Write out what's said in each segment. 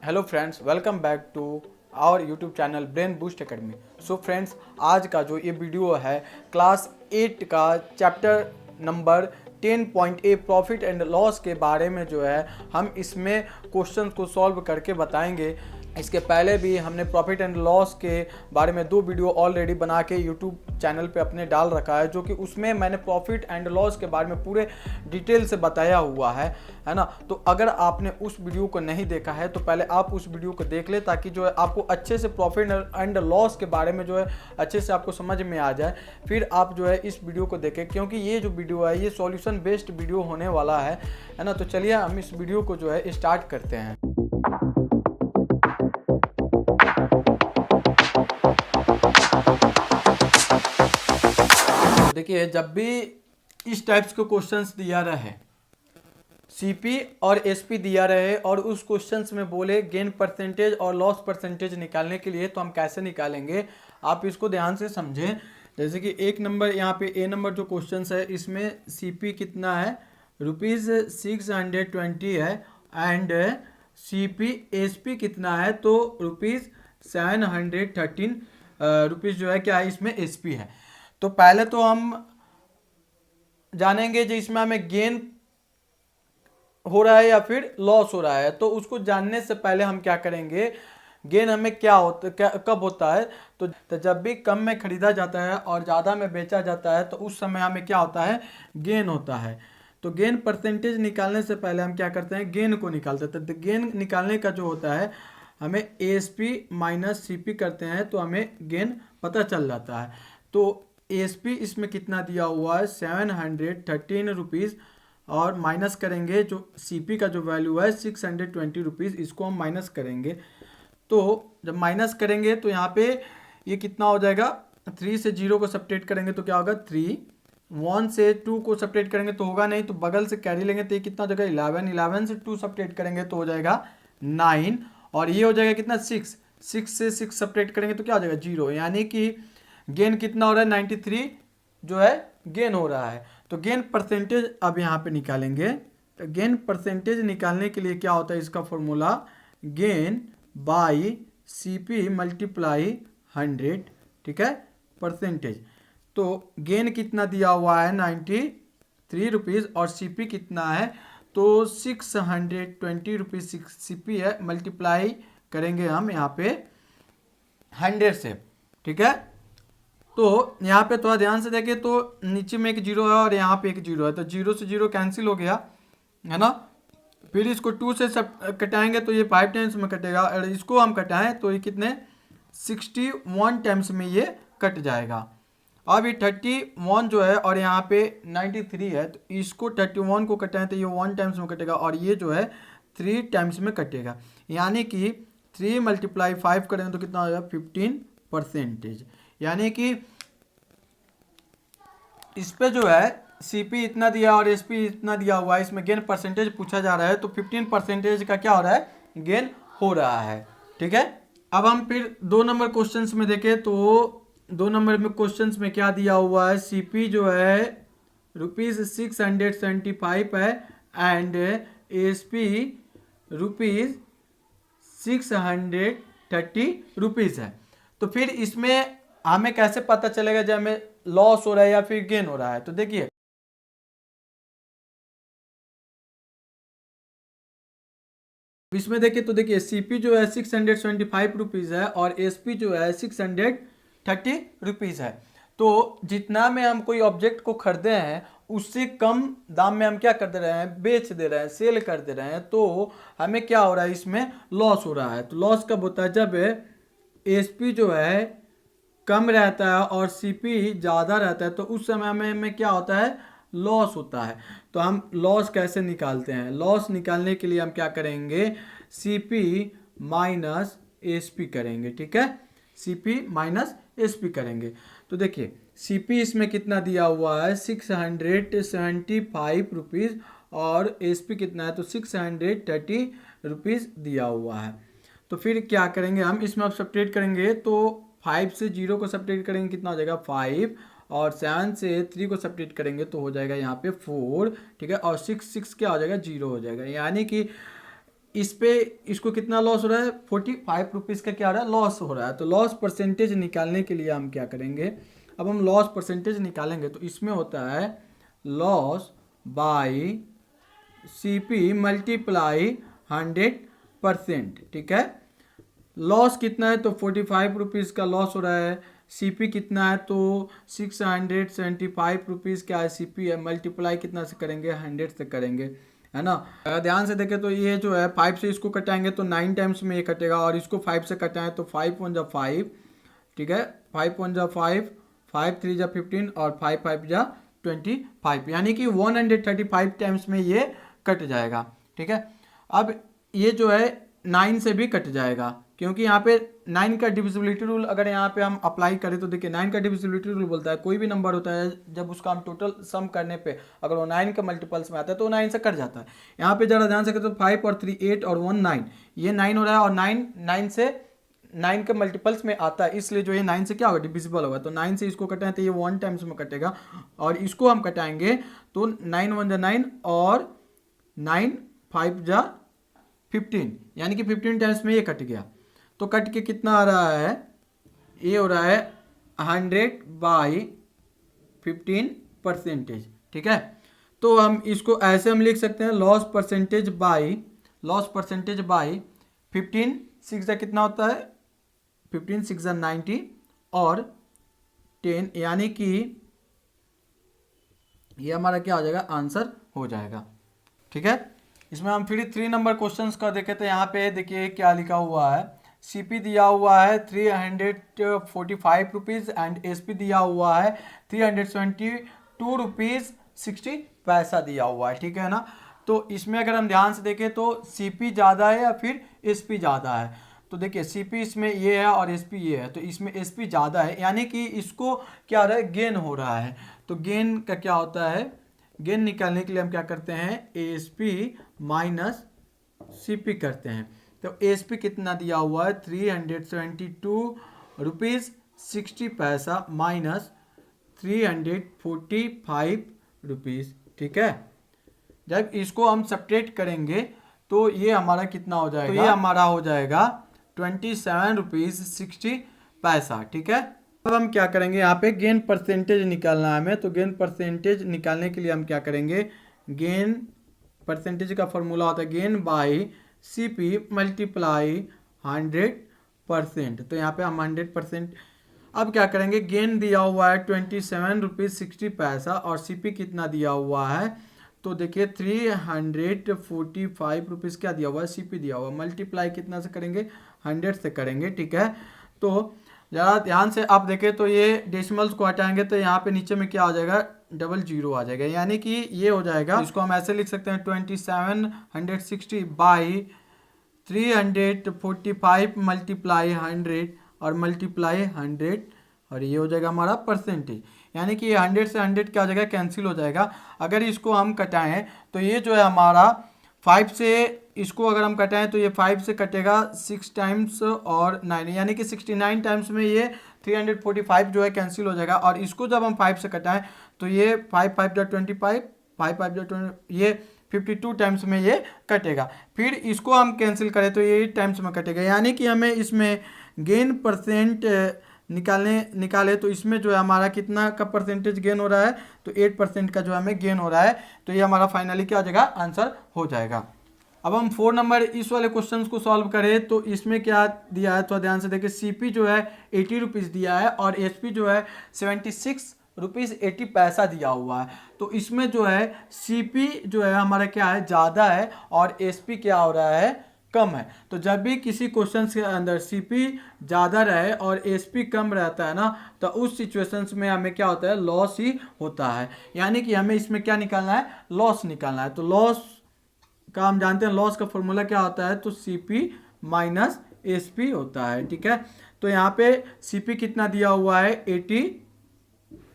Hello friends, welcome back to our YouTube channel Brain Boost Academy. So friends, आज का जो ये video है क्लास 8 का chapter number 10.a profit and loss के बारे में जो है हम इसमें क्वेश्चन को सॉल्व करके बताएंगे। इसके पहले भी हमने प्रॉफिट एंड लॉस के बारे में 2 वीडियो ऑलरेडी बना के यूट्यूब चैनल पे अपने डाल रखा है, जो कि उसमें मैंने प्रॉफिट एंड लॉस के बारे में पूरे डिटेल से बताया हुआ है ना। तो अगर आपने उस वीडियो को नहीं देखा है तो पहले आप उस वीडियो को देख ले, ताकि जो है आपको अच्छे से प्रॉफिट एंड लॉस के बारे में जो है अच्छे से आपको समझ में आ जाए। फिर आप जो है इस वीडियो को देखें, क्योंकि ये जो वीडियो है ये सॉल्यूशन बेस्ड वीडियो होने वाला है ना। तो चलिए हम इस वीडियो को जो है स्टार्ट करते हैं। देखिए, जब भी इस टाइप्स के क्वेश्चंस दिया रहे, सीपी और एसपी दिया रहे और उस क्वेश्चंस में बोले गेन परसेंटेज और लॉस परसेंटेज निकालने के लिए, तो हम कैसे निकालेंगे आप इसको ध्यान से समझें। जैसे कि एक नंबर यहाँ पे ए नंबर जो क्वेश्चंस है, इसमें सीपी कितना है, ₹620 है, एंड सीपी एसपी कितना है, तो ₹713 रुपीज़ जो है क्या है, इसमें एसपी है। तो पहले तो हम जानेंगे जो इसमें हमें गेन हो रहा है या फिर लॉस हो रहा है। तो उसको जानने से पहले हम क्या करेंगे, गेन हमें क्या होता कब होता है, तो जब भी कम में खरीदा जाता है और ज़्यादा में बेचा जाता है, तो उस समय हमें क्या होता है, गेन होता है। तो गेन परसेंटेज निकालने से पहले हम क्या करते हैं, गेन को निकालते हैं। तो गेन निकालने का जो होता है, हमें एएसपी माइनस सीपी करते हैं तो हमें गेन पता चल जाता है। तो एएसपी इसमें कितना दिया हुआ है, ₹713, और माइनस करेंगे जो सीपी का जो वैल्यू है ₹620, इसको हम माइनस करेंगे। तो जब माइनस करेंगे तो यहाँ पे ये कितना हो जाएगा, 3 से 0 को सब्ट्रैक्ट करेंगे तो क्या होगा 3, 1 से 2 को सब्ट्रैक्ट करेंगे तो होगा नहीं, तो बगल से कैरी लेंगे तो ये कितना हो जाएगा 11, 11 से 2 सब्ट्रैक्ट करेंगे तो हो जाएगा 9, और ये हो जाएगा कितना 6, 6 से 6 सब्ट्रैक्ट करेंगे तो क्या हो जाएगा 0, यानी कि गेन कितना हो रहा है 93 जो है गेन हो रहा है। तो गेन परसेंटेज अब यहाँ पे निकालेंगे। तो गेन परसेंटेज निकालने के लिए क्या होता है, इसका formula gain by CP multiply 100, ठीक है, परसेंटेज। तो गेन कितना दिया हुआ है 93 और सीपी कितना है, तो 620 सीपी है, मल्टीप्लाई करेंगे हम यहाँ पे 100 से, ठीक है। तो यहाँ पे थोड़ा ध्यान से देखिए, तो नीचे में एक 0 है और यहाँ पे एक 0 है, तो 0 से 0 कैंसिल हो गया है ना। फिर इसको 2 से सब कटाएंगे तो ये 5 टाइम्स में कटेगा, और इसको हम कटाएं तो ये कितने 61 टाइम्स में ये कट जाएगा। अब ये 31 जो है और यहाँ पे 93 है, तो इसको 31 को कटाएं तो ये 1 टाइम्स में कटेगा, और ये जो है 3 टाइम्स में कटेगा, यानी कि 3 × 5 करेंगे तो कितना हो जाएगा 15%। यानी कि इस पे जो है सीपी इतना दिया और एसपी इतना दिया हुआ है, इसमें गेन परसेंटेज पूछा जा रहा है, तो 15% का क्या हो रहा है, गेन हो रहा है, ठीक है। अब हम फिर 2 नंबर क्वेश्चंस में देखें, तो 2 नंबर में क्वेश्चंस में क्या दिया हुआ है, सीपी जो है ₹675 है, एंड एसपी ₹630 है। तो फिर इसमें हमें कैसे पता चलेगा जब हमें लॉस हो रहा है या फिर गेन हो रहा है। तो देखिए, इसमें देखिए, तो देखिए सीपी जो है ₹675 है और एसपी जो है ₹630 है। तो जितना में हम कोई ऑब्जेक्ट को खरीदे हैं उससे कम दाम में हम क्या कर दे रहे हैं, बेच दे रहे हैं, सेल कर दे रहे हैं, तो हमें क्या हो रहा है, इसमें लॉस हो रहा है। तो लॉस कब होता है, जब एसपी जो है कम रहता है और सीपी ज़्यादा रहता है, तो उस समय में क्या होता है, लॉस होता है। तो हम लॉस कैसे निकालते हैं, लॉस निकालने के लिए हम क्या करेंगे, सीपी माइनस एसपी करेंगे, ठीक है, सीपी माइनस एसपी करेंगे। तो देखिए सीपी इसमें कितना दिया हुआ है ₹675 और एसपी कितना है, तो ₹630 दिया हुआ है। तो फिर क्या करेंगे हम, इसमें अब सब्ट्रैक्ट करेंगे, तो 5 से 0 को सब्ट्रैक्ट करेंगे कितना हो जाएगा 5, और 7 से 3 को सब्ट्रैक्ट करेंगे तो हो जाएगा यहाँ पे 4, ठीक है, और 6 क्या हो जाएगा 0 हो जाएगा, यानी कि इस पे इसको कितना लॉस हो रहा है, 45 रुपीज़ का क्या हो रहा है, लॉस हो रहा है। तो लॉस परसेंटेज निकालने के लिए हम क्या करेंगे, अब हम लॉस परसेंटेज निकालेंगे तो इसमें होता है लॉस बाई CP मल्टीप्लाई 100%, ठीक है। लॉस कितना है तो 45 रुपीज़ का लॉस हो रहा है, CP कितना है तो 675 रुपीज़ क्या है CP है, मल्टीप्लाई कितना से करेंगे, 100 से करेंगे, है ना। अगर ध्यान से देखें तो ये जो है 5 से इसको कटाएंगे तो 9 टाइम्स में ये कटेगा, और इसको 5 से कटाएं तो 5 1 जा 5, ठीक है, 5 1 जा 5, 5 3 जा 15 और 5 5 जा 25, यानी कि 135 टाइम्स में ये कट जाएगा, ठीक है। अब ये जो है 9 से भी कट जाएगा, क्योंकि यहाँ पे 9 का डिविजिबिलिटी रूल अगर यहाँ पे हम अप्लाई करें तो देखिए 9 का डिविजिबिलिटी रूल बोलता है कोई भी नंबर होता है जब उसका हम टोटल सम करने पे अगर वो 9 के मल्टीपल्स में आता है तो 9 से कट जाता है। यहाँ पे जरा ध्यान से करें तो 5 और 3 8 और 1 9, ये 9 हो रहा है और 9 से 9 के मल्टीपल्स में आता है, इसलिए जो ये 9 से क्या होगा, डिविजिबल होगा। तो 9 से इसको कटाएं तो ये 1 टाइम्स में कटेगा, और इसको हम कटाएंगे तो 9 1 जा 9 और 9 5 जा 15, यानी कि 15 टाइम्स में ये कट गया। तो कट के कितना आ रहा है, ये हो रहा है 100/15%, ठीक है। तो हम इसको ऐसे हम लिख सकते हैं लॉस परसेंटेज बाई 15, 6 का कितना होता है, 15 6 जा 90 और 10, यानी कि ये हमारा क्या हो जाएगा, आंसर हो जाएगा, ठीक है। इसमें हम फिर 3 नंबर क्वेश्चंस का देखें तो यहाँ पे देखिए क्या लिखा हुआ है, CP दिया हुआ है 345 रुपीज़ एंड SP दिया हुआ है 372 रुपीज़ 60 पैसा दिया हुआ है, ठीक है ना। तो इसमें अगर हम ध्यान से देखें तो CP ज़्यादा है या फिर SP ज़्यादा है, तो देखिए CP इसमें ये है और SP ये है, तो इसमें SP ज़्यादा है, यानी कि इसको क्या हो रहा है, गेन हो रहा है। तो गेन का क्या होता है, गेन निकालने के लिए हम क्या करते हैं, ASP माइनस CP करते हैं। तो ASP कितना दिया हुआ है 372 रुपीज़ 60 पैसा माइनस 345 रुपीज़, ठीक है। जब इसको हम सब्ट्रैक्ट करेंगे तो ये हमारा कितना हो जाएगा, तो ये हमारा हो जाएगा 27 रुपीज़ 60 पैसा, ठीक है। अब हम क्या करेंगे, यहाँ पे गेन परसेंटेज निकालना है हमें, तो गेन परसेंटेज निकालने के लिए हम क्या करेंगे, गेन परसेंटेज का फॉर्मूला होता है गेन बाई CP मल्टीप्लाई 100%, तो यहाँ पे हम 100%। अब क्या करेंगे, गेन दिया हुआ है 27 रुपीज़ 60 पैसा और CP कितना दिया हुआ है, तो देखिए 345 रुपीज़ क्या दिया हुआ है, CP दिया हुआ है, मल्टीप्लाई कितना से करेंगे, 100 से करेंगे, ठीक है। तो ज़रा ध्यान से आप देखें तो ये डेसिमल्स को हटाएंगे तो यहाँ पे नीचे में क्या आ जाएगा, 00 आ जाएगा, यानी कि ये हो जाएगा, इसको हम ऐसे लिख सकते हैं 2760 बाई 345 मल्टीप्लाई 100 और मल्टीप्लाई 100, और ये हो जाएगा हमारा परसेंटेज, यानी कि ये 100 से 100 क्या हो जाएगा, कैंसिल हो जाएगा। अगर इसको हम कटाएं तो ये जो है हमारा 5 से इसको अगर हम कटाएं तो ये 5 से कटेगा 6 टाइम्स और 9, यानी कि 69 टाइम्स में ये 345 जो है कैंसिल हो जाएगा। और इसको जब हम 5 से कटाएं तो ये 5 5 जा 25, 5 5 जा 20, ये 52 टाइम्स में ये कटेगा। फिर इसको हम कैंसिल करें तो ये 8 टाइम्स में कटेगा, यानी कि हमें इसमें गेन परसेंट निकाले तो इसमें जो है हमारा कितना का परसेंटेज गेन हो रहा है, तो 8% का जो हमें गेन हो रहा है, तो ये हमारा फाइनली क्या हो जाएगा, आंसर हो जाएगा। अब हम 4 नंबर इस वाले क्वेश्चंस को सॉल्व करें तो इसमें क्या दिया है, तो ध्यान से देखिए CP जो है 80 रुपीज़ दिया है और SP जो है 76 रुपीज़ 80 पैसा दिया हुआ है। तो इसमें जो है CP जो है हमारा क्या है, ज़्यादा है और SP क्या हो रहा है, कम है। तो जब भी किसी क्वेश्चन के अंदर CP ज़्यादा रहे और SP कम रहता है ना, तो उस सिचुएशंस में हमें क्या होता है, लॉस ही होता है, यानी कि हमें इसमें क्या निकालना है, लॉस निकालना है। तो लॉस का हम जानते हैं लॉस का फॉर्मूला क्या होता है, तो CP माइनस SP होता है, ठीक है। तो यहाँ पे CP कितना दिया हुआ है,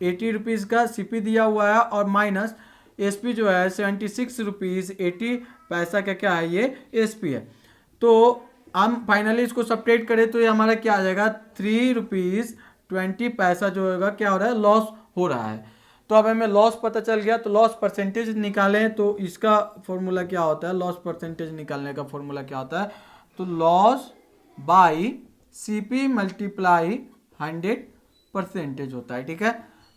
80 रुपीज़ का CP दिया हुआ है और माइनस SP जो है 76 रुपीज़ 80 पैसा का क्या है, ये SP है। तो हम फाइनली इसको सब्ट्रैक्ट करें तो ये हमारा क्या आ जाएगा, 3 रुपीज़ 20 पैसा जो होगा क्या हो रहा है, लॉस हो रहा है। तो अब हमें लॉस पता चल गया, तो लॉस परसेंटेज निकालें तो इसका फॉर्मूला क्या होता है, लॉस परसेंटेज निकालने का फॉर्मूला क्या होता है, तो लॉस बाई CP मल्टीप्लाई 100% होता है। ठीक है,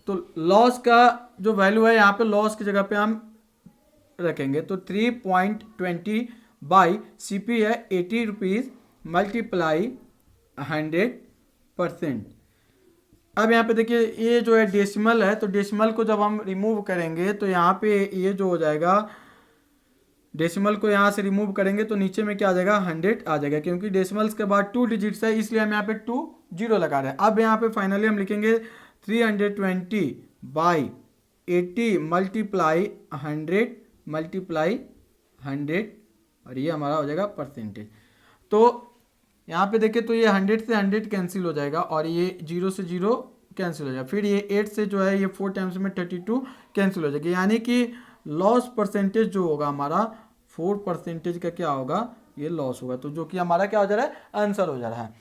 तो लॉस का जो वैल्यू है यहाँ पे लॉस की जगह पे हम रखेंगे तो 3.20 बाई CP है 80 रुपीज़ मल्टीप्लाई 100%। अब यहाँ पे देखिए ये जो है डेसिमल है, तो डेसिमल को जब हम रिमूव करेंगे तो यहाँ पे ये जो हो जाएगा, डेसिमल को यहाँ से रिमूव करेंगे तो नीचे में क्या आ जाएगा, 100 आ जाएगा, क्योंकि डेसिमल्स के बाद 2 डिजिट्स है इसलिए हम यहाँ पे 2 जीरो लगा रहे हैं। अब यहाँ पे फाइनली हम लिखेंगे 320 बाई 80 मल्टीप्लाई 100 मल्टीप्लाई 100 और ये हमारा हो जाएगा परसेंटेज। तो यहाँ पे देखिए तो ये 100 से 100 कैंसिल हो जाएगा और ये 0 से 0 कैंसिल हो जाएगा, फिर ये 8 से जो है ये 4 टाइम्स में 32 कैंसिल हो जाएगी, यानी कि लॉस परसेंटेज जो होगा हमारा 4% का क्या होगा, ये लॉस होगा। तो जो कि हमारा क्या हो जा रहा है, आंसर हो जा रहा है।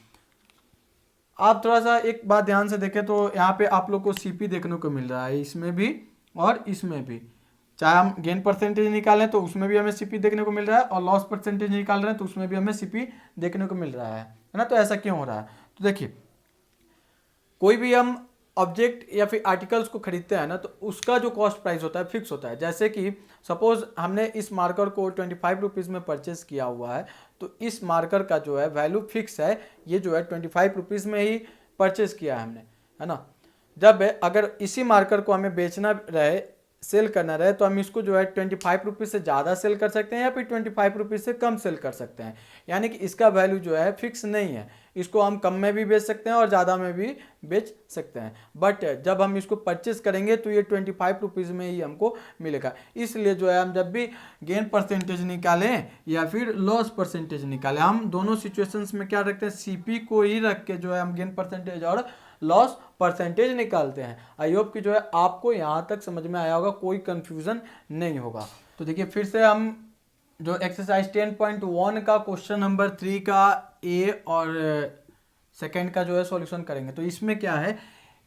आप थोड़ा सा एक बात ध्यान से देखें तो यहाँ पे आप लोग को CP देखने को मिल रहा है, इसमें भी और इसमें भी। चाहे हम गेन परसेंटेज निकालें तो उसमें भी हमें CP देखने को मिल रहा है और लॉस परसेंटेज निकाल रहे हैं तो उसमें भी हमें CP देखने को मिल रहा है ना। तो ऐसा क्यों हो रहा है, तो देखिए कोई भी हम ऑब्जेक्ट या फिर आर्टिकल्स को खरीदते हैं ना तो उसका जो कॉस्ट प्राइस होता है फिक्स होता है। जैसे कि सपोज हमने इस मार्कर को 25 रुपीज़ में परचेस किया हुआ है, तो इस मार्कर का जो है वैल्यू फिक्स है, ये जो है 25 रुपीज़ में ही परचेस किया है हमने, है ना। जब अगर इसी मार्कर को हमें बेचना रहे, सेल करना रहे, तो हम इसको जो है 25 रुपीज़ से ज़्यादा सेल कर सकते हैं या फिर 25 रुपीज़ से कम सेल कर सकते हैं, यानी कि इसका वैल्यू जो है फिक्स नहीं है। इसको हम कम में भी बेच सकते हैं और ज़्यादा में भी बेच सकते हैं, बट जब हम इसको परचेस करेंगे तो ये 25 रुपीज़ में ही हमको मिलेगा। इसलिए जो है हम जब भी गेन परसेंटेज निकालें या फिर लॉस परसेंटेज निकालें, हम दोनों सिचुएशंस में क्या रखते हैं, CP को ही रख के जो है हम गेन परसेंटेज और लॉस परसेंटेज निकालते हैं। आई होप कि जो है आपको यहाँ तक समझ में आया होगा, कोई कंफ्यूजन नहीं होगा। तो देखिए फिर से हम जो एक्सरसाइज 10.1 का क्वेश्चन नंबर 3 का A और सेकंड का जो है सॉल्यूशन करेंगे। तो इसमें क्या है,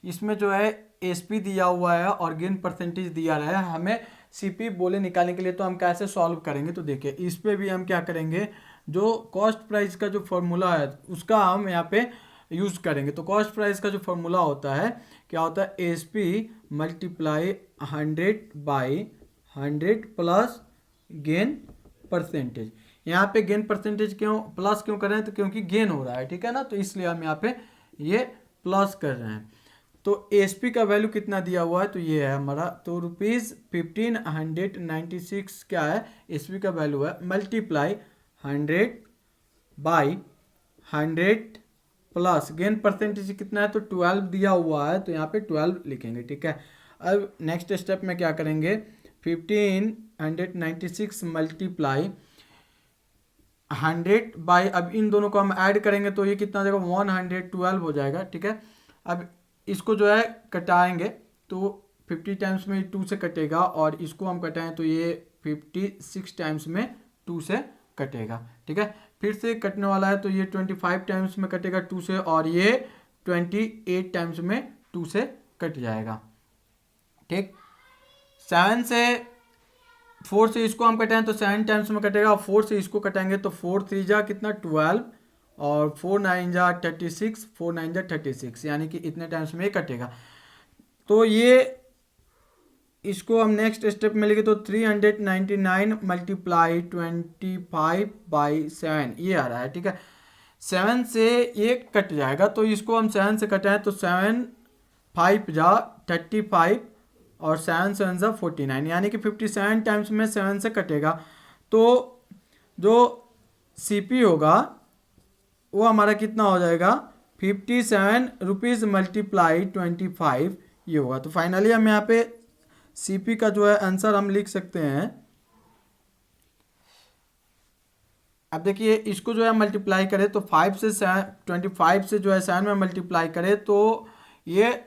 इसमें जो है SP दिया हुआ है और गेन परसेंटेज दिया रहा है, हमें CP बोले निकालने के लिए। तो हम कैसे सॉल्व करेंगे, तो देखिए इस पे भी हम क्या करेंगे, जो कॉस्ट प्राइस का जो फॉर्मूला है उसका हम यहाँ पे यूज़ करेंगे। तो कॉस्ट प्राइस का जो फॉर्मूला होता है क्या होता है, SP multiply 100 by 100 plus gain percentage. यहाँ पे गेन परसेंटेज क्यों प्लस क्यों कर रहे हैं, तो क्योंकि गेन हो रहा है, ठीक है ना, तो इसलिए हम यहाँ पे ये प्लस कर रहे हैं। तो SP का वैल्यू कितना दिया हुआ है, तो ये है हमारा, तो ₹1596 क्या है, SP का वैल्यू है, multiply 100 by 100 plus gain percentage कितना है, तो 12 दिया हुआ है, तो यहाँ पे 12 लिखेंगे, ठीक है। अब नेक्स्ट स्टेप में क्या करेंगे, 1596 मल्टीप्लाई 100 बाई, अब इन दोनों को हम ऐड करेंगे तो ये कितना हो जाएगा, 112 हो जाएगा, ठीक है। अब इसको जो है कटाएंगे तो 50 टाइम्स में 2 से कटेगा और इसको हम कटाएं तो ये 56 टाइम्स में 2 से कटेगा, ठीक है। फिर से कटने वाला है तो ये 25 टाइम्स में कटेगा 2 से और ये 28 टाइम्स में 2 से कट जाएगा, ठीक। 7 से 4 से इसको हम कटाएं तो 7 टाइम्स में कटेगा और 4 से इसको कटाएंगे तो 4 3 जा कितना 12 और 4 9 जा 36, 4 9 जा 36, यानी कि इतने टाइम्स में ये कटेगा। तो ये इसको हम नेक्स्ट स्टेप में लेंगे तो 399 मल्टीप्लाई 25 बाई 7 ये आ रहा है, ठीक है। 7 से ये कट जाएगा तो इसको हम 7 से कटाएं तो 7 5 जा 35 और 7 7 जा 49, यानी कि 57 टाइम्स में 7 से कटेगा। तो जो CP होगा वो हमारा कितना हो जाएगा, 57 रुपीज़ मल्टीप्लाई 25 ये होगा। तो फाइनली हम यहाँ पे CP का जो है आंसर हम लिख सकते हैं। अब देखिए इसको जो है मल्टीप्लाई करें तो 5 से 25 से जो है 7 में मल्टीप्लाई करें तो ये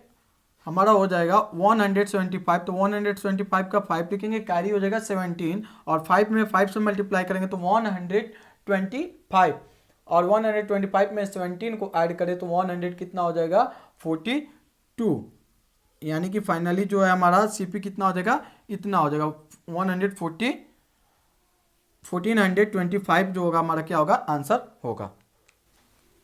हमारा हो जाएगा 175। तो 175 का 5 लिखेंगे, कैरी हो जाएगा 17 और 5 में 5 से मल्टीप्लाई करेंगे तो 125 और 125 में 17 को ऐड करें तो 100 कितना हो जाएगा 42, यानी कि फाइनली जो है हमारा सीपी कितना हो जाएगा, इतना हो जाएगा 1425 जो होगा हमारा क्या होगा, आंसर होगा।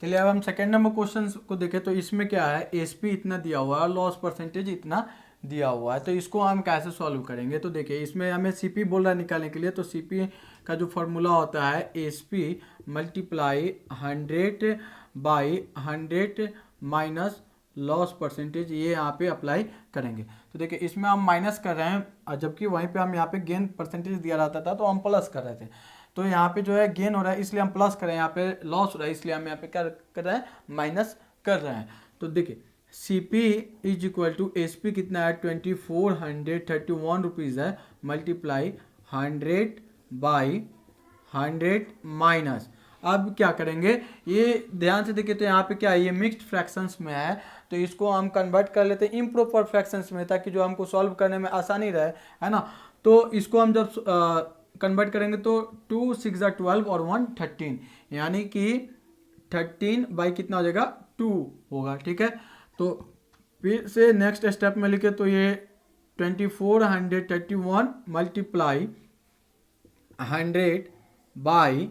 चलिए अब हम सेकेंड नंबर क्वेश्चन को देखें। तो इसमें क्या है, एसपी इतना दिया हुआ है, लॉस परसेंटेज इतना दिया हुआ है, तो इसको हम कैसे सॉल्व करेंगे। तो देखिए इसमें हमें सीपी बोल रहा है निकालने के लिए, तो सीपी का जो फॉर्मूला होता है SP multiply 100 by 100 minus loss percentage, ये यहाँ पे अप्लाई करेंगे। तो देखिए इसमें हम माइनस कर रहे हैं, और जबकि वहीं पे हम यहाँ पे गेन परसेंटेज दिया रहता था तो हम प्लस कर रहे थे। तो यहाँ पे जो है गेन हो रहा है इसलिए हम प्लस कर रहे हैं, यहाँ पे लॉस हो रहा है इसलिए हम यहाँ पे क्या कर रहे हैं, माइनस कर रहे हैं। तो देखिए CP is equal to SP कितना है, 2431 रुपीज़ है, मल्टीप्लाई 100 बाई 100 माइनस, अब क्या करेंगे, ये ध्यान से देखिए तो यहाँ पे क्या है, ये मिक्स्ड फ्रैक्शंस में है, तो इसको हम कन्वर्ट कर लेते हैं इम्प्रॉपर फ्रैक्शंस में, ताकि जो हमको सॉल्व करने में आसानी रहे, है ना। तो इसको हम जब कन्वर्ट करेंगे तो 2 6 12 और 1 13, यानी कि 13 बाई कितना हो जाएगा, 2 होगा, ठीक है। तो फिर से नेक्स्ट स्टेप में लिखे तो ये 2431 मल्टीप्लाई 100 बाई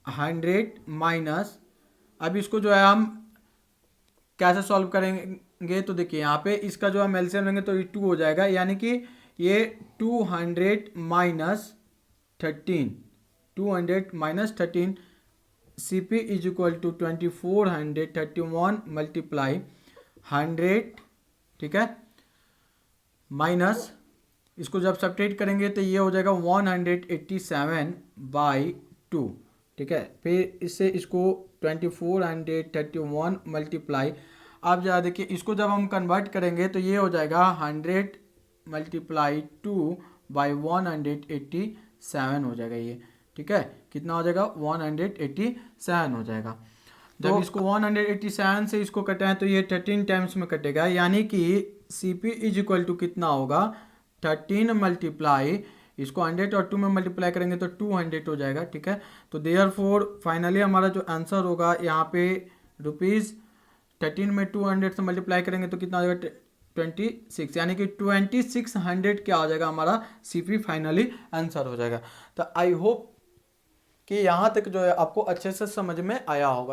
100 माइनस, अब इसको जो है हम कैसे सॉल्व करेंगे। तो देखिए यहाँ पे इसका जो हम एलसीएम लेंगे तो ये 2 हो जाएगा, यानी कि ये 200 minus 13, 200 minus 13, CP is equal to 2431 multiply 100, ठीक है, माइनस इसको जब सब्ट्रैक्ट करेंगे तो ये हो जाएगा 187 बाई 2, ठीक है। फिर इससे इसको 2431 मल्टीप्लाई, आप जरा देखिए इसको जब हम कन्वर्ट करेंगे तो ये हो जाएगा 100 मल्टीप्लाई 2 बाई 187 हो जाएगा ये, ठीक है। कितना हो जाएगा, 187 हो जाएगा। जब इसको 187 से इसको कटाएं तो ये 13 टाइम्स में कटेगा, यानी कि CP इज इक्वल टू कितना होगा, 13 मल्टीप्लाई, इसको 100 और 2 में मल्टीप्लाई करेंगे तो 200 हो जाएगा, ठीक है। तो देयरफॉर फाइनली हमारा जो आंसर होगा यहाँ पे ₹13 में 200 से मल्टीप्लाई करेंगे तो कितना हो जाएगा, 26, यानी कि 2600 क्या हो जाएगा हमारा CP फाइनली आंसर हो जाएगा। तो आई होप कि यहाँ तक जो है आपको अच्छे से समझ में आया होगा।